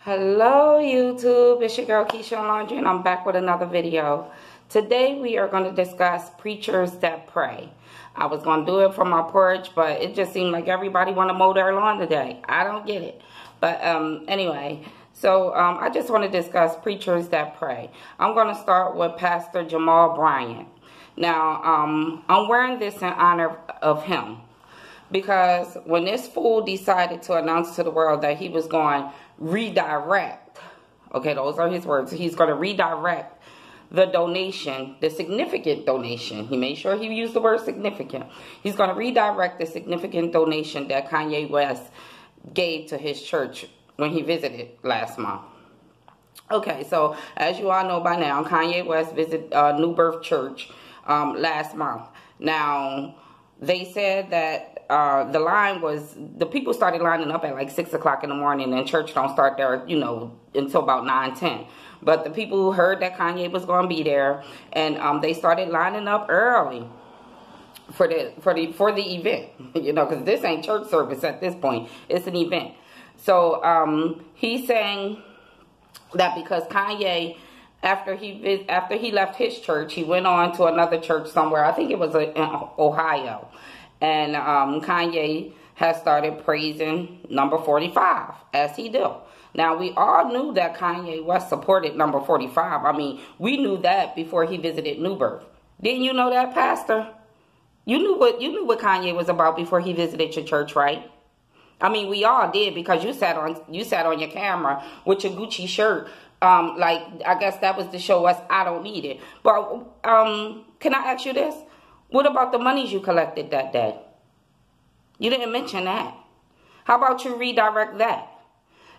Hello YouTube, it's your girl Keisha Laundry and I'm back with another video. Today we are going to discuss preachers that pray. I was going to do it from my porch, but it just seemed like everybody want to mow their lawn today. I don't get it. But anyway, so I just want to discuss preachers that pray. I'm going to start with Pastor Jamal Bryant. Now, I'm wearing this in honor of him. Because when this fool decided to announce to the world that he was going to redirect, okay, those are his words, he's going to redirect the donation, the significant donation. He made sure he used the word significant. He's going to redirect the significant donation that Kanye West gave to his church when he visited last month. Okay, so as you all know by now, Kanye West visited New Birth Church last month. Now, they said that the line was, the people started lining up at like 6 o'clock in the morning, and church don't start there, you know, until about 9-10. But the people who heard that Kanye was going to be there, and they started lining up early for the event, you know, because this ain't church service at this point. It's an event. So he's saying that because Kanye, after he left his church, he went on to another church somewhere. I think it was in Ohio. And Kanye has started praising number 45, as he do. Now, we all knew that Kanye West supported number 45. I mean, we knew that before he visited New Birth. Didn't you know that, Pastor? You knew what Kanye was about before he visited your church, right? I mean, we all did, because you sat on your camera with your Gucci shirt. Like, I guess that was to show us I don't need it. But can I ask you this? What about the monies you collected that day? You didn't mention that. How about you redirect that?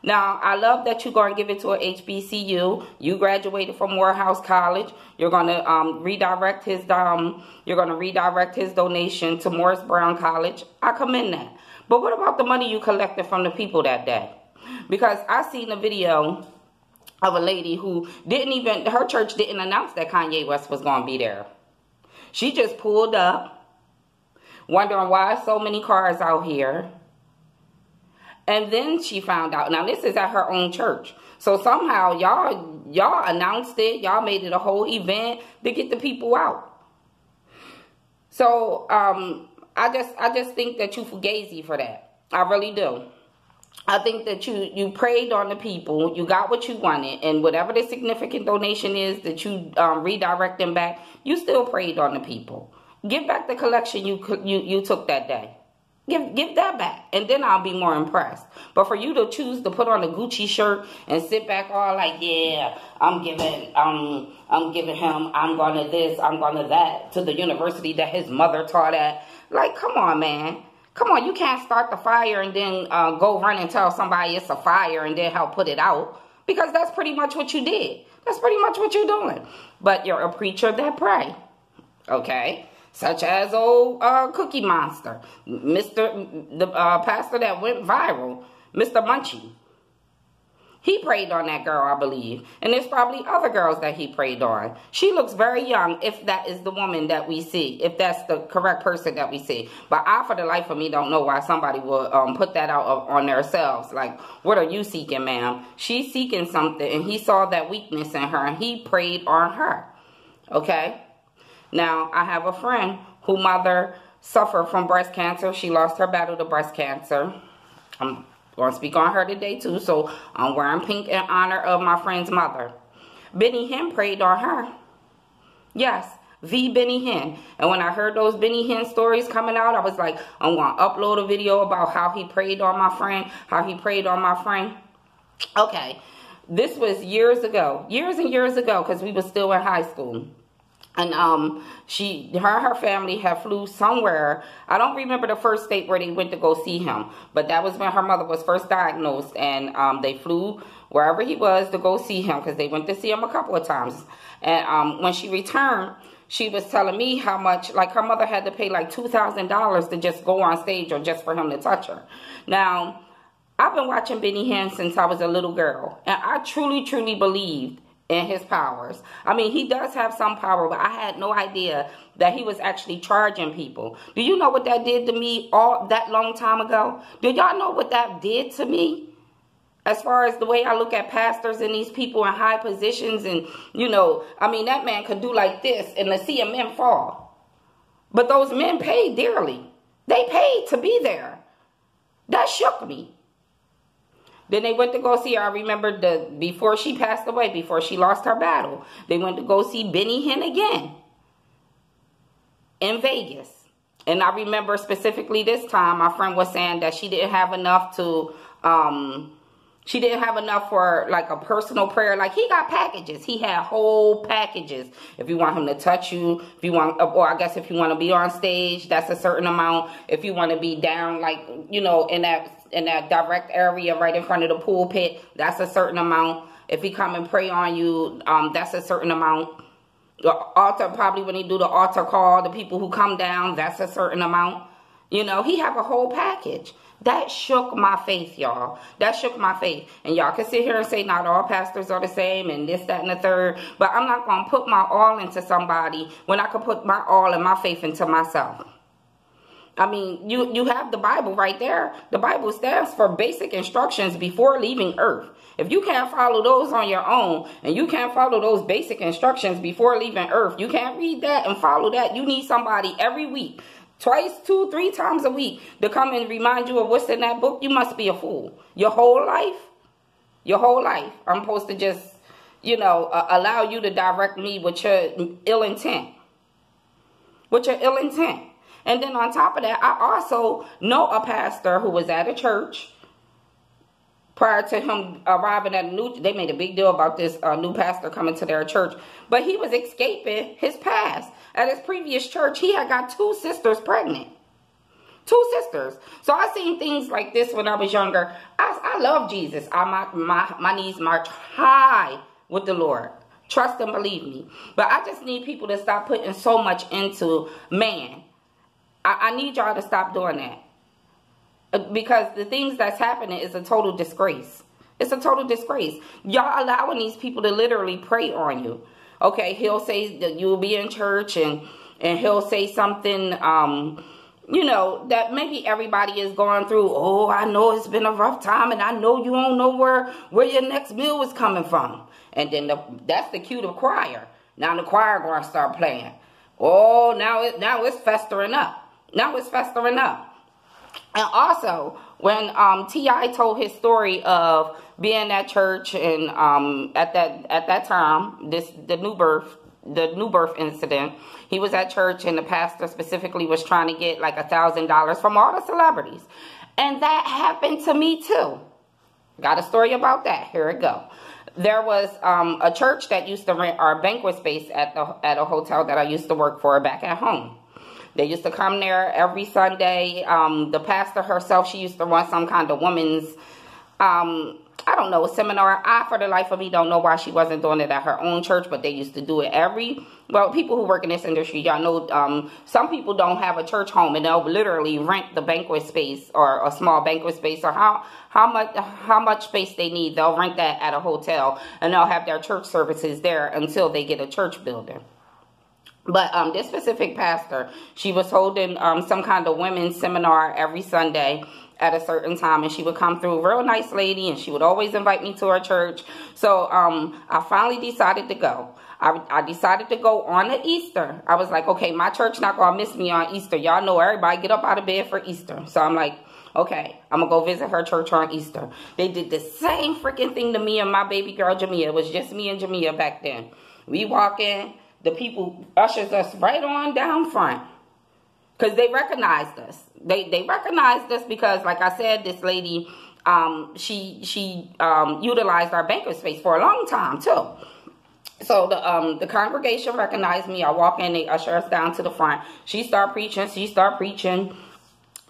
Now, I love that you're going to give it to a HBCU. You graduated from Morehouse College. You're going to redirect his donation to Morris Brown College. I commend that. But what about the money you collected from the people that day? Because I seen a video of a lady who her church didn't announce that Kanye West was going to be there. She just pulled up, wondering why so many cars out here. And then she found out. Now, this is at her own church. So somehow y'all announced it. Y'all made it a whole event to get the people out. So I just think that you fugazi for that. I really do. I think that you prayed on the people, you got what you wanted, and whatever the significant donation is that you redirect them back, you still prayed on the people. Give back the collection you took that day. Give that back, and then I'll be more impressed. But for you to choose to put on a Gucci shirt and sit back all like, yeah, I'm giving him, I'm going to this, I'm going to that, to the university that his mother taught at. Like, come on, man. Come on, you can't start the fire and then go run and tell somebody it's a fire and then help put it out. Because that's pretty much what you did. That's pretty much what you're doing. But you're a preacher that pray. Okay? Such as old Cookie Monster. The pastor that went viral. Mr. Munchie. He prayed on that girl, I believe. And there's probably other girls that he prayed on. She looks very young, if that is the woman that we see. If that's the correct person that we see. But I, for the life of me, don't know why somebody would put that out on themselves. Like, what are you seeking, ma'am? She's seeking something, and he saw that weakness in her, and he prayed on her. Okay? Now, I have a friend whose mother suffered from breast cancer. She lost her battle to breast cancer. I'm going to speak on her today too, so I'm wearing pink in honor of my friend's mother. Benny Hinn prayed on her. Yes, the Benny Hinn. And when I heard those Benny Hinn stories coming out, I was like, I'm going to upload a video about how he prayed on my friend, Okay, this was years ago, years and years ago, because we were still in high school. And her family had flew somewhere. I don't remember the first state where they went to go see him. But that was when her mother was first diagnosed. And they flew wherever he was to go see him, because they went to see him a couple of times. And when she returned, she was telling me how much, like, her mother had to pay like $2,000 to just go on stage or just for him to touch her. Now, I've been watching Benny Hinn since I was a little girl. And I truly, truly believed in his powers. I mean, he does have some power, but I had no idea that he was actually charging people. Do you know what that did to me all that long time ago? Do y'all know what that did to me? As far as the way I look at pastors and these people in high positions, and, you know, I mean, that man could do like this and to see a man fall. But those men paid dearly. They paid to be there. That shook me. Then they went to go see her. I remember before she passed away, before she lost her battle, they went to go see Hinn again in Vegas. And I remember specifically this time, my friend was saying that she didn't have enough to, she didn't have enough for like a personal prayer. Like, he got packages. He had whole packages. If you want him to touch you, if you want, or I guess if you want to be on stage, that's a certain amount. If you want to be down, like, you know, in that direct area right in front of the pulpit, that's a certain amount. If he come and pray on you, that's a certain amount. The altar, probably when he do the altar call, the people who come down, that's a certain amount. You know, he have a whole package. That shook my faith, y'all. That shook my faith. And y'all can sit here and say not all pastors are the same and this, that, and the third. But I'm not going to put my all into somebody when I could put my all and my faith into myself. I mean, you have the Bible right there. The Bible stands for basic instructions before leaving earth. If you can't follow those on your own, and you can't follow those basic instructions before leaving earth, you can't read that and follow that. You need somebody every week, twice, 2, 3 times a week, to come and remind you of what's in that book. You must be a fool. Your whole life, I'm supposed to just, you know, allow you to direct me with your ill intent. And then on top of that, I also know a pastor who was at a church prior to him arriving at they made a big deal about this new pastor coming to their church. But he was escaping his past. At his previous church, he had got 2 sisters pregnant. 2 sisters. So I seen things like this when I was younger. I love Jesus. My knees march high with the Lord. Trust and believe me. But I just need people to stop putting so much into man. I need y'all to stop doing that. Because the things that's happening is a total disgrace. It's a total disgrace. Y'all allowing these people to literally prey on you. Okay, he'll say that you'll be in church and he'll say something, you know, that maybe everybody is going through. Oh, I know it's been a rough time and I know you don't know where your next meal is coming from. And then that's the cue to choir. Now the choir going to start playing. Oh, now it's festering up. Now it's festering up. And also, when T.I. told his story of being at church and at that time, the new birth incident, he was at church and the pastor specifically was trying to get like $1,000 from all the celebrities. And that happened to me too. Got a story about that. Here it go. There was a church that used to rent our banquet space at a hotel that I used to work for back at home. They used to come there every Sunday. The pastor herself, she used to run some kind of women's, I don't know, seminar. I, for the life of me, don't know why she wasn't doing it at her own church, but they used to do it well, people who work in this industry, y'all know, some people don't have a church home and they'll literally rent the banquet space or a small banquet space or how much space they need. They'll rent that at a hotel and they'll have their church services there until they get a church building. But this specific pastor, she was holding some kind of women's seminar every Sunday at a certain time. And she would come through, real nice lady, and she would always invite me to her church. So I finally decided to go. I decided to go on the Easter. I was like, okay, my church not going to miss me on Easter. Y'all know everybody get up out of bed for Easter. So I'm like, okay, I'm going to go visit her church on Easter. They did the same freaking thing to me and my baby girl, Jamia. It was just me and Jamia back then. We walk in. The people ushers us right on down front because they recognized us. They recognized us because, like I said, this lady, she utilized our banquet space for a long time too. So the congregation recognized me. I walk in, they usher us down to the front. She start preaching.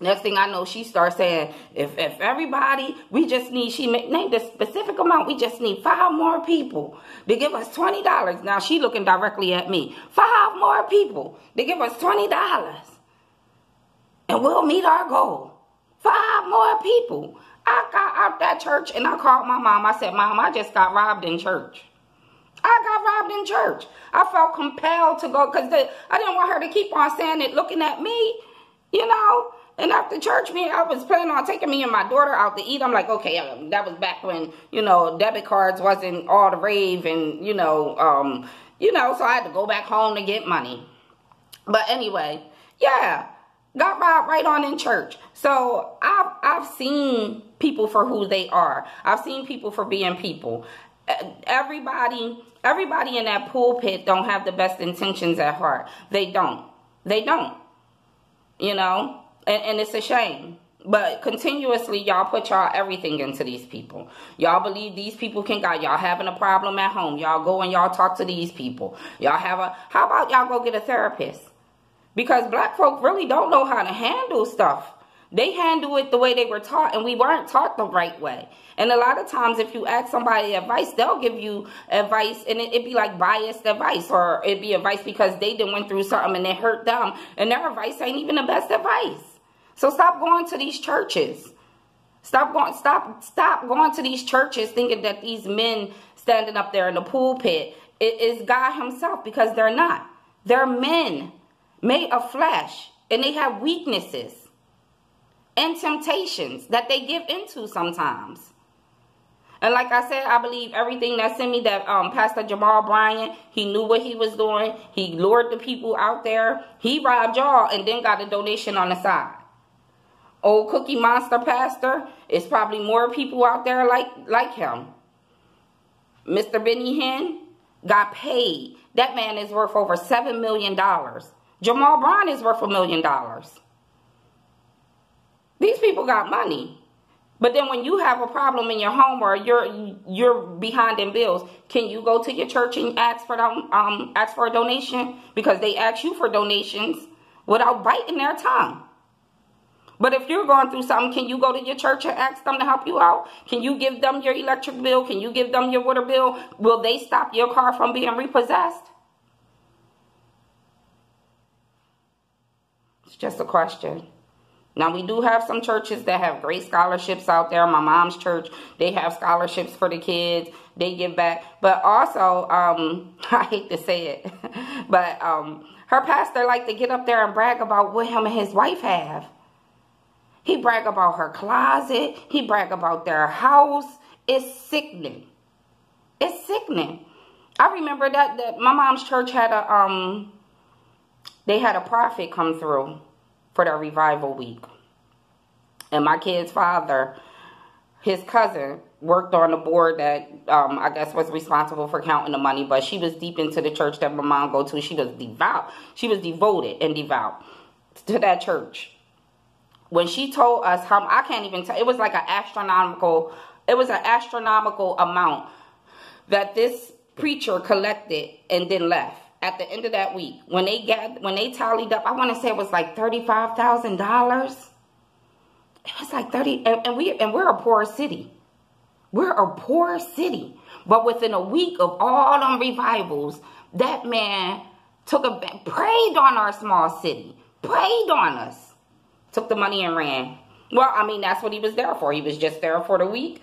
Next thing I know, she starts saying, if everybody, we just need, she named a specific amount, we just need 5 more people to give us $20. Now, she looking directly at me. 5 more people to give us $20. And we'll meet our goal. 5 more people. I got out that church and I called my mom. I said, Mom, I just got robbed in church. I got robbed in church. I felt compelled to go because I didn't want her to keep on saying it, looking at me, you know. And after church, I was planning on taking me and my daughter out to eat. I'm like, okay, that was back when, you know, debit cards wasn't all the rave and, so I had to go back home to get money. But anyway, yeah, got robbed right on in church. So I've seen people for who they are. I've seen people for being people. Everybody in that pulpit don't have the best intentions at heart. They don't. And it's a shame. But continuously, y'all put y'all everything into these people. Y'all believe these people can guide. Y'all having a problem at home. Y'all go and y'all talk to these people. How about y'all go get a therapist? Because black folk really don't know how to handle stuff. They handle it the way they were taught, and we weren't taught the right way. And a lot of times, if you ask somebody advice, they'll give you advice, and it'd be like biased advice, or it'd be advice because they done went through something and it hurt them, and their advice ain't even the best advice. So stop going to these churches. Stop going to these churches thinking that these men standing up there in the pulpit is God himself, because they're not. They're men made of flesh, and they have weaknesses and temptations that they give into sometimes. And like I said, I believe everything that's in me that Pastor Jamal Bryant, he knew what he was doing. He lured the people out there. He robbed y'all and then got a donation on the side. Old Cookie Monster Pastor, it's probably more people out there like him. Mr. Benny Hinn got paid. That man is worth over $7 million. Jamal Bryant is worth $1 million. These people got money. But then when you have a problem in your home or you're behind in bills, can you go to your church and ask for a donation? Because they ask you for donations without biting their tongue. But if you're going through something, can you go to your church and ask them to help you out? Can you give them your electric bill? Can you give them your water bill? Will they stop your car from being repossessed? It's just a question. Now, we do have some churches that have great scholarships out there. My mom's church, they have scholarships for the kids. They give back. But also, I hate to say it, but her pastor liked to get up there and brag about what him and his wife have. He brag about her closet. He brag about their house. It's sickening. It's sickening. I remember that my mom's church had they had a prophet come through for their revival week. And my kid's father, his cousin, worked on the board that I guess was responsible for counting the money, but she was deep into the church that my mom go to. She was devout. She was devoted and devout to that church. When she told us how, I can't even tell, it was like an astronomical amount that this preacher collected and then left. At the end of that week, when they tallied up, I want to say it was like $35,000. It was like 30, and we're a poor city. We're a poor city. But within a week of all them revivals, that man prayed on our small city. Prayed on us. Took the money and ran. Well, I mean, that's what he was there for. He was just there for the week.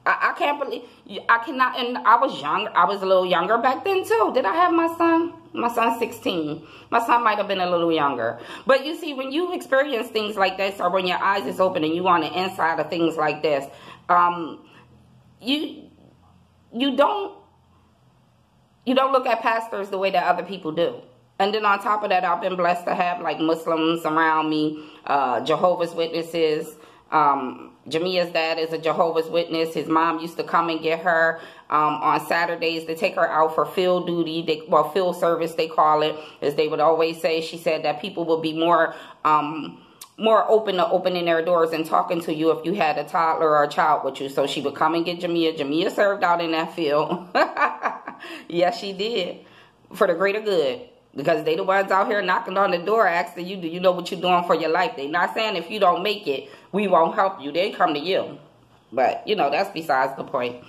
I can't believe, I cannot, and I was young. I was a little younger back then too. Did I have my son? My son's 16. My son might have been a little younger. But you see, when you experience things like this, or when your eyes is open and you on the inside of things like this, you don't look at pastors the way that other people do. And then on top of that, I've been blessed to have like Muslims around me, Jehovah's Witnesses. Jamia's dad is a Jehovah's Witness. His mom used to come and get her on Saturdays to take her out for field duty. Field service, they call it. As they would always say, she said that people would be more open to opening their doors and talking to you if you had a toddler or a child with you. So she would come and get Jamia. Jamia served out in that field. Yes, she did. For the greater good. Because they the ones out here knocking on the door asking you, do you know what you're doing for your life? They not saying if you don't make it, we won't help you. They come to you. But, that's besides the point.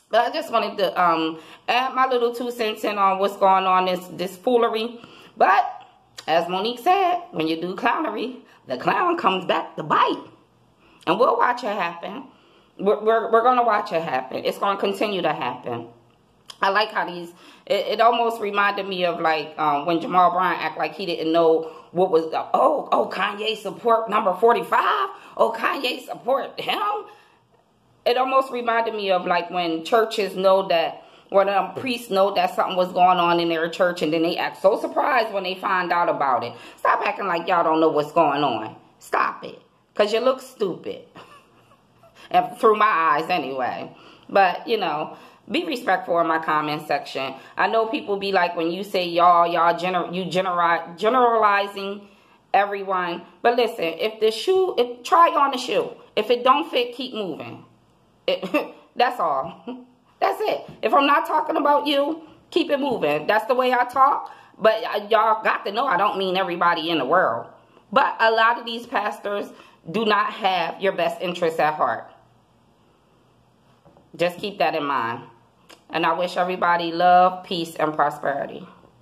But I just wanted to add my little 2 cents in on what's going on, this foolery. But, as Monique said, when you do clownery, the clown comes back to bite. And we'll watch it happen. We're going to watch it happen. It's going to continue to happen. I like how these, it almost reminded me of like when Jamal Bryant act like he didn't know what was, Kanye support number 45? Oh, Kanye support him? It almost reminded me of like when churches know that, or priests know that something was going on in their church, and then they act so surprised when they find out about it. Stop acting like y'all don't know what's going on. Stop it. Because you look stupid. And through my eyes anyway. But, you know, be respectful in my comment section. I know people be like, when you say y'all generalizing everyone. But listen, if the shoe, try on the shoe. If it don't fit, keep moving. That's all. That's it. If I'm not talking about you, keep it moving. That's the way I talk. But y'all got to know I don't mean everybody in the world. But a lot of these pastors do not have your best interests at heart. Just keep that in mind. And I wish everybody love, peace, and prosperity.